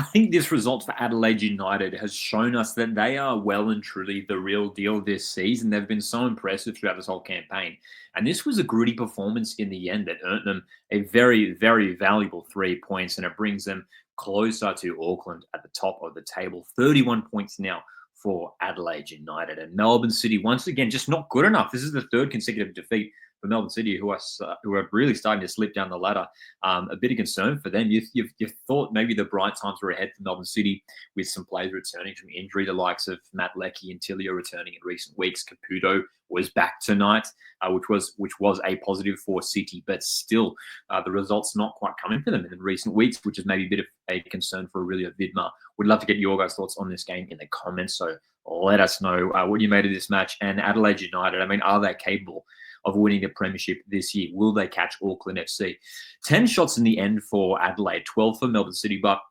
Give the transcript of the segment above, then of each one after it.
think this result for Adelaide United has shown us that they are well and truly the real deal this season. They've been so impressive throughout this whole campaign. And this was a gritty performance in the end that earned them a very, very valuable 3 points, and it brings them closer to Auckland at the top of the table. 31 points now for Adelaide United. And Melbourne City, once again, just not good enough. This is the third consecutive defeat for Melbourne City, who are really starting to slip down the ladder. A bit of concern for them. You thought maybe the bright times were ahead for Melbourne City with some players returning from injury, the likes of Matt Leckie and Tilio returning in recent weeks. Caputo was back tonight, which was a positive for City, but still the results not quite coming for them in recent weeks, which is maybe a bit of a concern for Aurelio Vidmar. Would love to get your guys' thoughts on this game in the comments, so let us know what you made of this match. And Adelaide United, I mean, are they capable of winning the premiership this year? Will they catch Auckland FC? 10 shots in the end for Adelaide, 12 for Melbourne City, but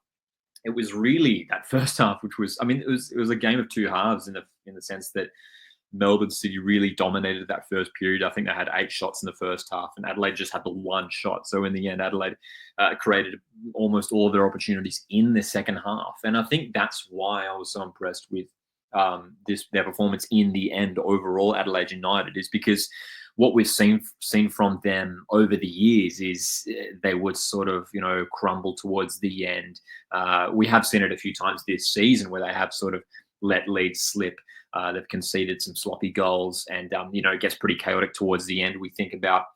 it was really that first half, which was, I mean, it was a game of two halves in the sense that Melbourne City really dominated that first period. I think they had 8 shots in the first half, and Adelaide just had the 1 shot. So in the end, Adelaide created almost all of their opportunities in the second half, and I think that's why I was so impressed with their performance in the end overall. Adelaide United is because what we've seen from them over the years is they would sort of, crumble towards the end. We have seen it a few times this season where they have sort of let leads slip. They've conceded some sloppy goals, and it gets pretty chaotic towards the end. We think about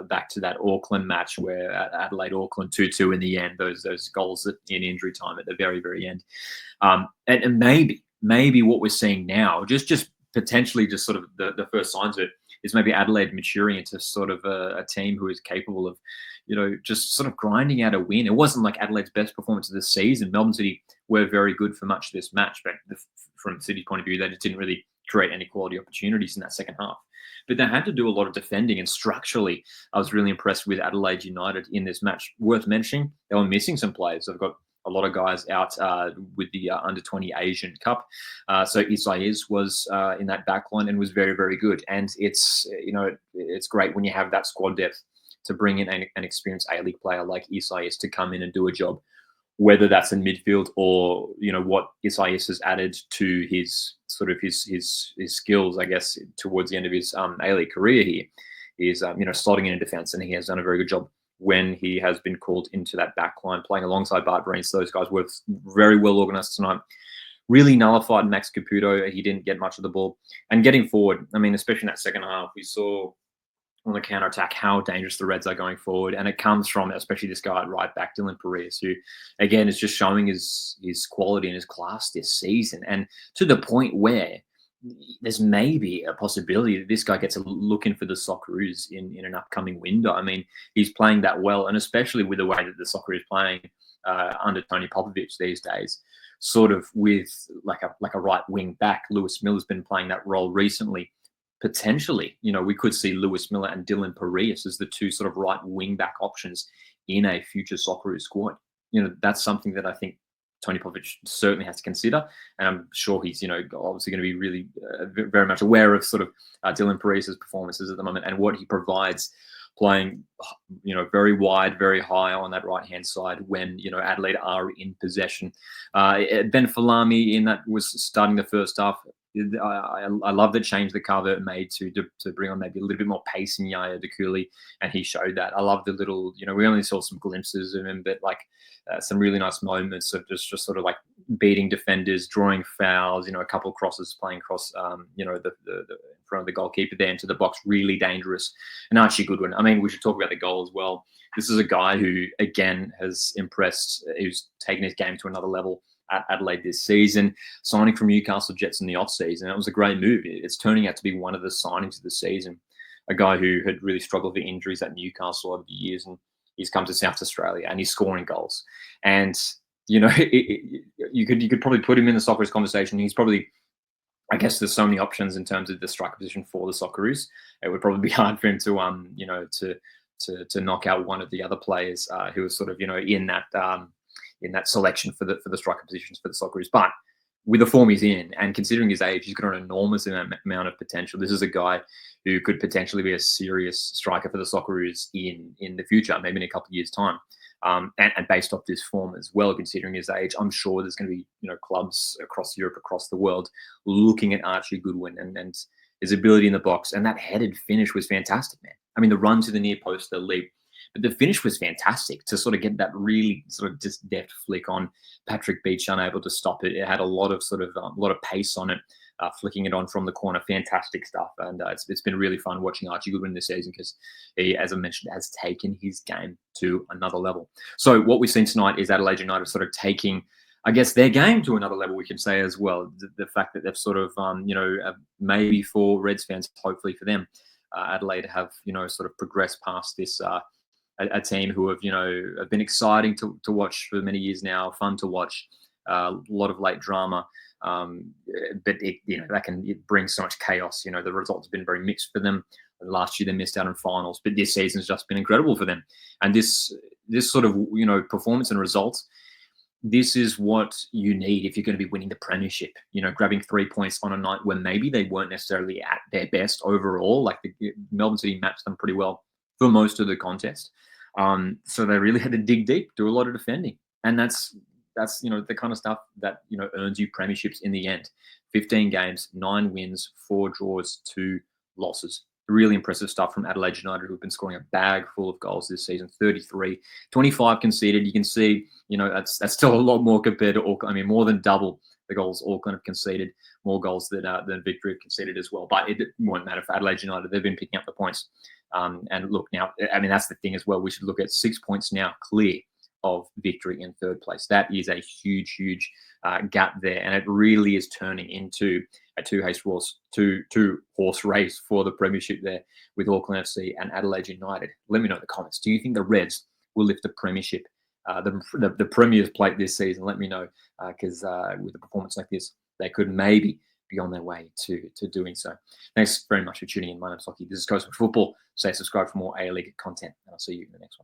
back to that Auckland match where Adelaide Auckland 2-2 in the end. Those goals in injury time at the very, very end, and maybe what we're seeing now, just potentially just sort of the first signs of it, is maybe Adelaide maturing into sort of a team who is capable of, just sort of grinding out a win. It wasn't like Adelaide's best performance of the season. Melbourne City were very good for much of this match, but from City's point of view, they just didn't really create any quality opportunities in that second half. But they had to do a lot of defending, and structurally, I was really impressed with Adelaide United in this match. Worth mentioning, they were missing some players. They've got a lot of guys out with the Under-20 Asian Cup. So Isaias was in that backline and was very, very good. And it's great when you have that squad depth to bring in an experienced A-League player like Isaias to come in and do a job, whether that's in midfield or, what Isaias has added to his skills, I guess, towards the end of his A-League career here, is, slotting in defence, and he has done a very good job when he has been called into that back line, playing alongside Bart Breen. So those guys were very well organised tonight. Really nullified Max Caputo. He didn't get much of the ball. And getting forward, I mean, especially in that second half, we saw on the counter-attack how dangerous the Reds are going forward. And it comes from especially this guy at right back, Dylan Perez, who, again, is just showing his quality and his class this season. And to the point where there's maybe a possibility that this guy gets a look in for the Socceroos in an upcoming window. I mean, he's playing that well, and especially with the way that the Socceroos is playing under Tony Popovic these days, sort of with like a right wing back. Lewis Miller's been playing that role recently. Potentially, we could see Lewis Miller and Dylan Perez as the two sort of right wing back options in a future Socceroos squad. That's something that I think Tony Popovic certainly has to consider, and I'm sure he's, obviously going to be really very much aware of sort of Dylan Perez's performances at the moment and what he provides, playing, very wide, very high on that right-hand side when, Adelaide are in possession. Ben Falami in that was starting the first half. I love the change that Carver made to bring on maybe a little bit more pace in Yaya Dakuli, and he showed that. I love the little, we only saw some glimpses of him, but like some really nice moments of just sort of like beating defenders, drawing fouls, a couple of crosses, playing across, the in front of the goalkeeper there into the box, really dangerous. And Archie Goodwin, I mean, we should talk about the goal as well. This is a guy who, again, has impressed, who's taken his game to another level at Adelaide this season, signing from Newcastle Jets in the off-season. It was a great move. It's turning out to be one of the signings of the season. A guy who had really struggled with injuries at Newcastle over the years, and he's come to South Australia and he's scoring goals. And, you could probably put him in the Socceroos conversation. He's probably, I guess there's so many options in terms of the striker position for the Socceroos. It would probably be hard for him to knock out one of the other players who was sort of, in that selection for the striker positions for the Socceroos. But with the form he's in, and considering his age, he's got an enormous amount of potential. This is a guy who could potentially be a serious striker for the Socceroos in the future, maybe in a couple of years' time. And based off this form as well, considering his age, I'm sure there's going to be clubs across Europe, across the world, looking at Archie Goodwin and his ability in the box. And that headed finish was fantastic, man. I mean, the run to the near post, the leap, but the finish was fantastic to sort of get that really sort of just deft flick on Patrick Beach, unable to stop it. It had a lot of a lot of pace on it, flicking it on from the corner. Fantastic stuff. And it's been really fun watching Archie Goodwin this season because he, as I mentioned, has taken his game to another level. So what we've seen tonight is Adelaide United sort of taking, I guess, their game to another level, we can say as well. The fact that they've sort of, maybe for Reds fans, hopefully for them, Adelaide have, sort of progressed past this a team who have been exciting to watch for many years now, fun to watch, a lot of late drama, but that can bring so much chaos. The results have been very mixed for them. Last year they missed out on finals, but this season's just been incredible for them. And this sort of performance and results, this is what you need if you're going to be winning the premiership. Grabbing 3 points on a night where maybe they weren't necessarily at their best overall. Like the Melbourne City matched them pretty well for most of the contest. So they really had to dig deep, do a lot of defending, and that's the kind of stuff that earns you premierships in the end. 15 games, 9 wins, 4 draws, 2 losses. Really impressive stuff from Adelaide United, who've been scoring a bag full of goals this season. 33, 25 conceded. You can see, that's still a lot more compared to Auckland. I mean, more than double the goals Auckland have conceded, more goals than Victory have conceded as well. But it won't matter for Adelaide United. They've been picking up the points. And look, now, I mean, that's the thing as well. We should look at 6 points now clear of Victory in third place. That is a huge, huge gap there. And it really is turning into a two-horse race for the premiership there with Auckland FC and Adelaide United. Let me know in the comments. Do you think the Reds will lift the premiership, the Premier's plate this season? Let me know, because with a performance like this, they could maybe be on their way to doing so. Thanks very much for tuning in. My name's Lockie. This is Coast of Football. Stay subscribed for more A-League content, and I'll see you in the next one.